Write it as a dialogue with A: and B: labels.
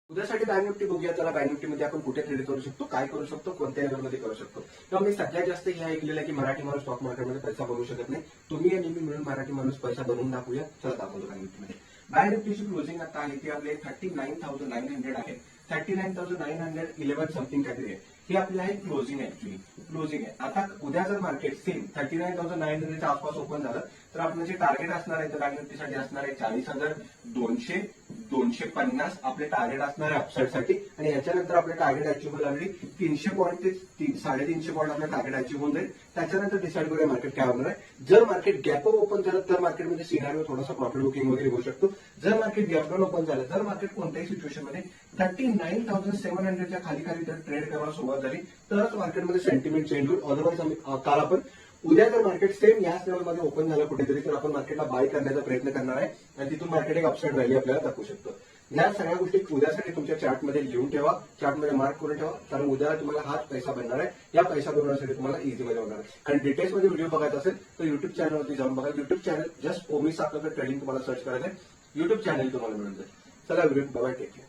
A: उद्यासाठी bank Nifty बघूया. त्याला बँक निफ्टीमध्ये आपण कुठे ट्रेड करू शकतो, काय करू शकतो, कोणत्या लेवलमध्ये करू शकतो. तर मी सगळ्यात जास्त हे ऐकलेलं आहे की मराठी माणूस स्टॉक मार्केटमध्ये पैसा बनवू शकत नाही. तुम्ही आणि मी मिळून मराठी माणूस पैसा बनवून दाखवूया. चला दाखवतो बँक निफ्टीमध्ये. बँक निफ्टीची क्लोजिंग आता आहे ती आपले 39,900 आहे. 39,911 समथिंग काहीतरी आहे. ही आपली आहे क्लोजिंग ऍक्च्युली क्लोजिंग आहे. आता उद्या जर मार्केट सेम 39,900च्या आसपास ओपन झालं तर आपलं जे टार्गेट असणार आहे तर बँक निफ्टीसाठी असणार आहे 40,200 250 आपले टार्गेट असणार आहे अपसाईडसाठी. आणि याच्यानंतर आपले टार्गेट अचीव्ह व्हायला लागली 300 पॉईंट ते 350 पॉईंट आपलं टार्गेट अचीव्ह होऊन जाईल. त्याच्यानंतर डिसाईड करूया मार्केट काय होणार आहे. जर मार्केट गॅपवर ओपन झालं तर मार्केटमध्ये सिनारिओ थोडासा प्रॉफिट बुकिंग वगैरे होऊ शकतो. जर मार्केट गॅपडाऊन ओपन झालं, जर मार्केट कोणत्याही सिच्युएशनमध्ये 39,700च्या खाली जर ट्रेड करायला सुरुवात झाली तरच मार्केटमध्ये सेंटिमेंट चेंज होईल. अदरवाईज काल आपण उद्या जर मार्केट सेम याच लेवलमध्ये ओपन झालं कुठेतरी तर आपण मार्केटला बाय करण्याचा प्रयत्न करणार आहे आणि तिथून मार्केट एक अपसाईड रॅली आपल्याला दाखवू शकतो. या सगळ्या गोष्टी उद्यासाठी तुमच्या चार्टमध्ये लिहून ठेवा, चार्टमध्ये मार्क करून ठेवा, कारण उद्याला तुम्हाला हाच पैसा बनणार आहे. या पैसा बनवण्यासाठी तुम्हाला इझी मध्ये होणार आहे. आणि डिटेल्समध्ये व्हिडिओ बघायचा असेल तर युट्यूब चॅनलवरती जाऊन बघा. युट्यूब चॅनल जस्ट ओमी साखर ट्रेडिंग तुम्हाला सर्च करायचं आहे. युट्यूब चॅनल तुम्हाला मिळून जाईल. चला व्हिडिओ बघा, टेक केअर.